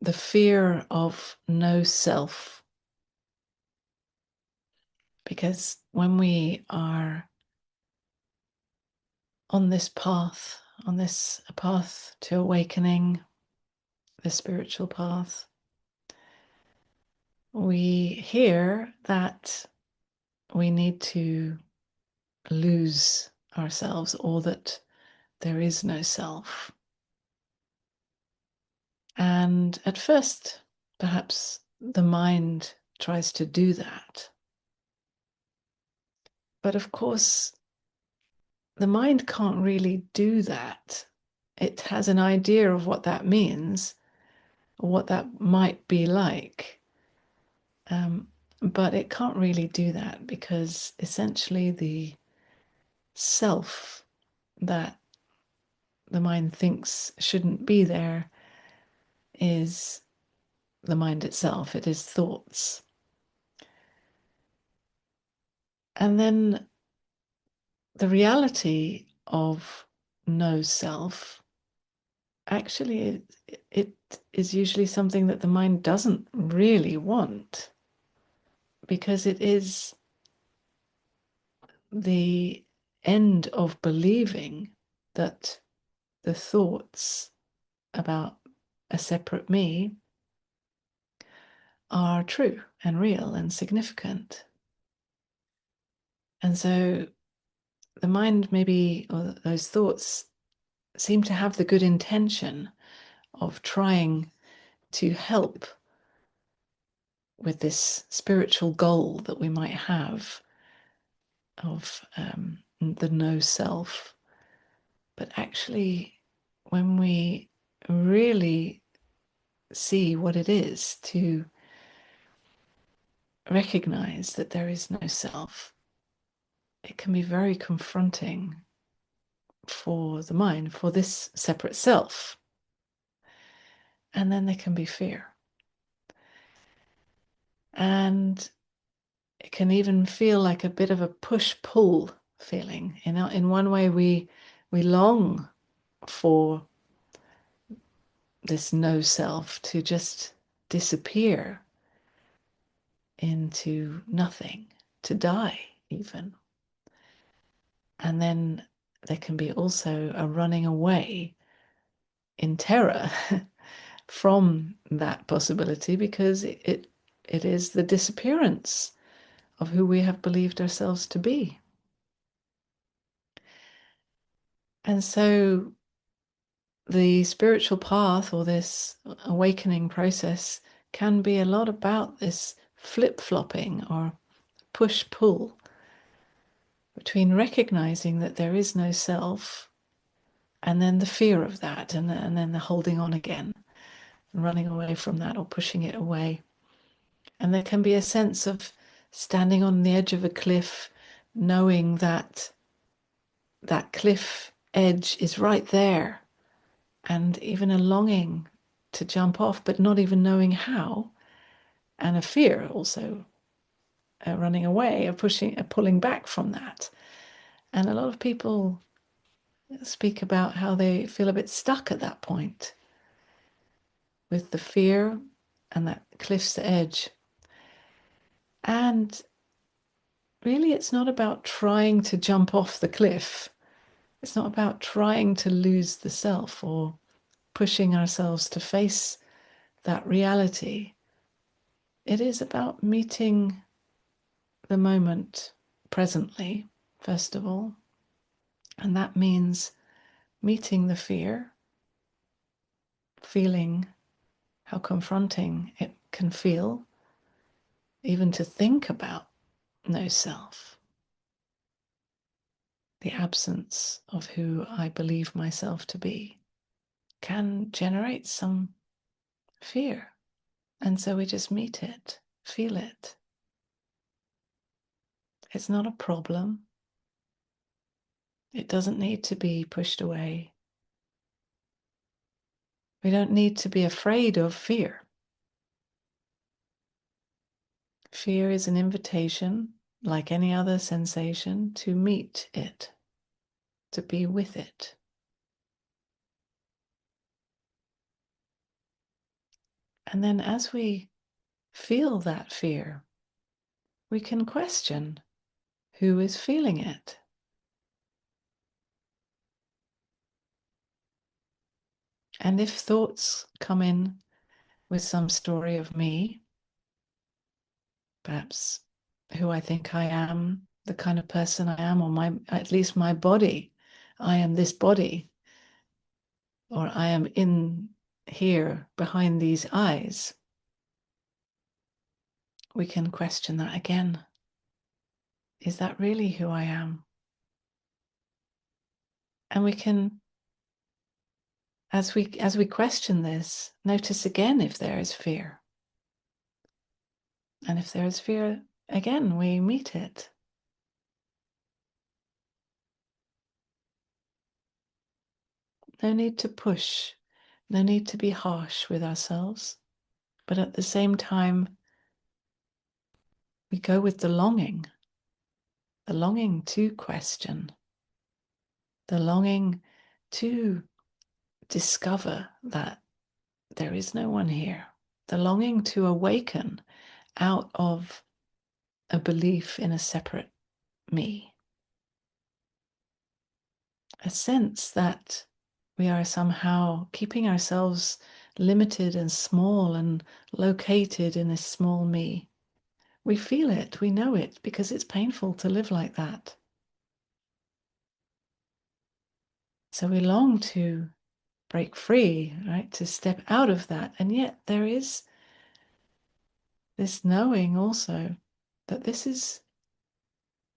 the fear of no self. Because when we are on this path, on this path to awakening, the spiritual path, we hear that we need to lose ourselves, or that there is no self. And at first, perhaps the mind tries to do that. But of course, the mind can't really do that. It has an idea of what that means, or what that might be like. Um, but it can't really do that, because essentially the self that the mind thinks shouldn't be there is the mind itself. It is thoughts. And then the reality of no self, actually, it is usually something that the mind doesn't really want, because it is the end of believing that the thoughts about a separate me are true and real and significant. And so the mind, maybe, or those thoughts, seem to have the good intention of trying to help with this spiritual goal that we might have of the no self. But actually, when we really see what it is to recognize that there is no self, it can be very confronting for the mind, for this separate self. And then there can be fear. And it can even feel like a bit of a push-pull feeling. In one way, we long for this no self to just disappear into nothing, to die even. And then there can be also a running away in terror from that possibility, because it is the disappearance of who we have believed ourselves to be. And so the spiritual path, or this awakening process, can be a lot about this flip-flopping or push-pull between recognizing that there is no self, and then the fear of that, and then the holding on again, and running away from that, or pushing it away. And there can be a sense of standing on the edge of a cliff, knowing that that cliff edge is right there, and even a longing to jump off, but not even knowing how, and a fear also, running away, pulling back from that. And a lot of people speak about how they feel a bit stuck at that point with the fear and that cliff's edge. And really, it's not about trying to jump off the cliff. It's not about trying to lose the self, or pushing ourselves to face that reality. It is about meeting the moment presently, first of all. And that means meeting the fear, feeling how confronting it can feel, even to think about no self, the absence of who I believe myself to be, can generate some fear. And so we just meet it, feel it. It's not a problem. It doesn't need to be pushed away. We don't need to be afraid of fear. Fear is an invitation, like any other sensation, to meet it, to be with it. And then as we feel that fear, we can question who is feeling it. And if thoughts come in with some story of me, perhaps who I think I am, the kind of person I am, or at least my body, I am this body, or I am in here behind these eyes, we can question that again. Is that really who I am? And we can, as we question this, notice again if there is fear. And if there is fear, again, we meet it. No need to push, no need to be harsh with ourselves. But at the same time, we go with the longing to question, the longing to discover that there is no one here, the longing to awaken out of a belief in a separate me, a sense that we are somehow keeping ourselves limited and small and located in this small me. We feel it, we know it, because it's painful to live like that. So we long to break free, right? To step out of that. And yet there is this knowing also that this is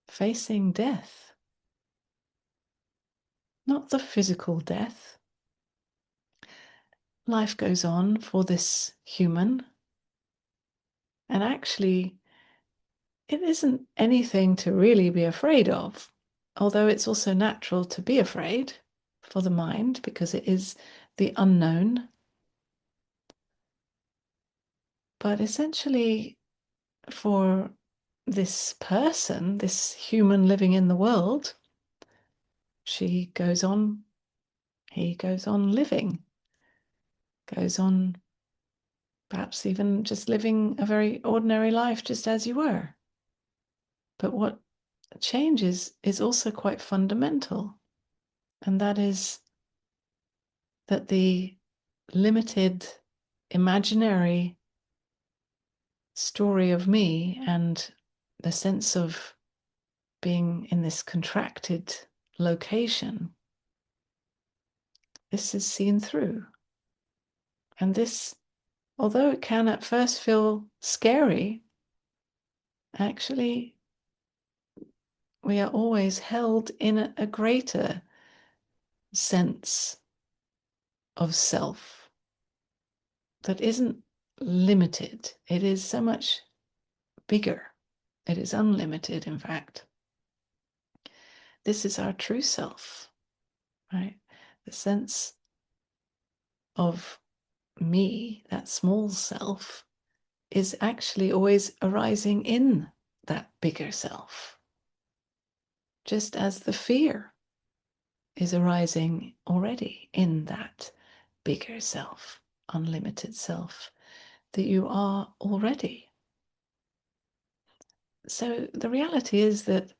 facing death, not the physical death. Life goes on for this human. And actually, it isn't anything to really be afraid of, although it's also natural to be afraid for the mind because it is the unknown. But essentially, for this person, this human living in the world, she goes on, he goes on living, goes on perhaps even just living a very ordinary life, just as you were. But what changes is also quite fundamental, and that is that the limited imaginary story of me and the sense of being in this contracted location, this is seen through. And this, although it can at first feel scary, actually we are always held in a greater sense of self that isn't limited. It is so much bigger. It is unlimited, in fact. This is our true self, right? The sense of me, that small self, is actually always arising in that bigger self, just as the fear is arising already in that bigger self, unlimited self that you are already. So the reality is that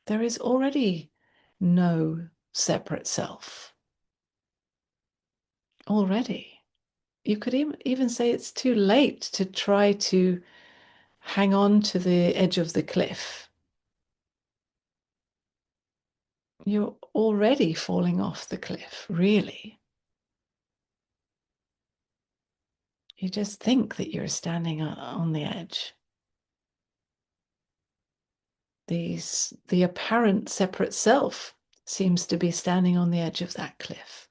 there is already no separate self. Already. You could even say it's too late to try to hang on to the edge of the cliff. You're already falling off the cliff, really. You just think that you're standing on the edge. The apparent separate self seems to be standing on the edge of that cliff.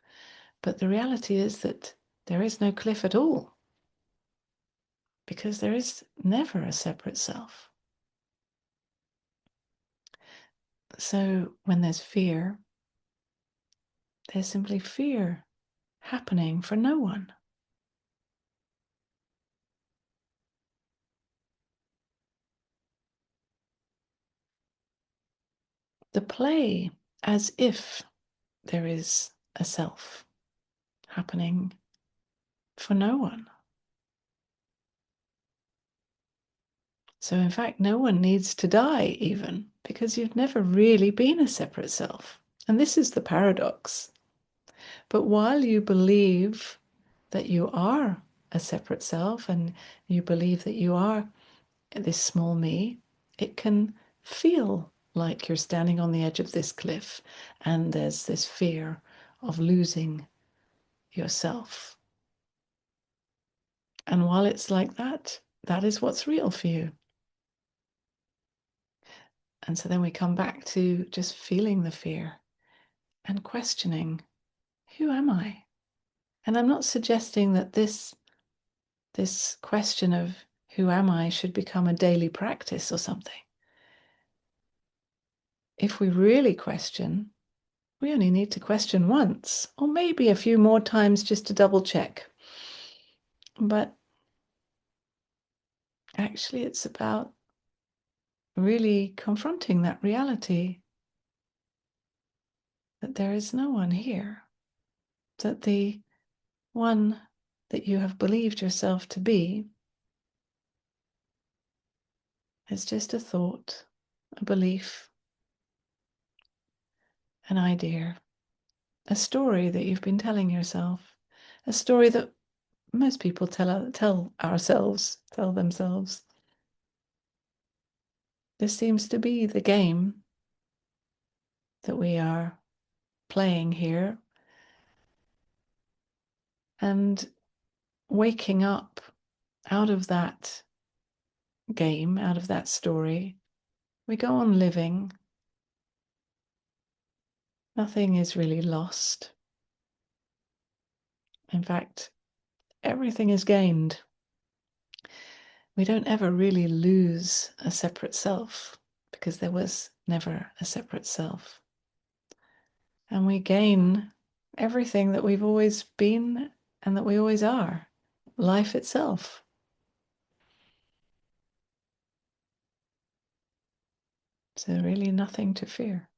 But the reality is that there is no cliff at all, because there is never a separate self. So when there's fear, there's simply fear happening for no one. The play as if there is a self happening for no one. So, in fact, no one needs to die even because you've never really been a separate self. And this is the paradox. But while you believe that you are a separate self and you believe that you are this small me, it can feel like you're standing on the edge of this cliff and there's this fear of losing yourself. And while it's like that, that is what's real for you. And so then we come back to just feeling the fear and questioning, who am I? And I'm not suggesting that this question of who am I should become a daily practice or something. If we really question, we only need to question once, or maybe a few more times just to double check. But actually, it's about really confronting that reality that there is no one here, that the one that you have believed yourself to be is just a thought, a belief, an idea, a story that you've been telling yourself, a story that most people tell themselves. This seems to be the game that we are playing here. And waking up out of that game, out of that story, we go on living. Nothing is really lost. In fact, everything is gained. We don't ever really lose a separate self because there was never a separate self. And we gain everything that we've always been and that we always are, life itself. So really nothing to fear.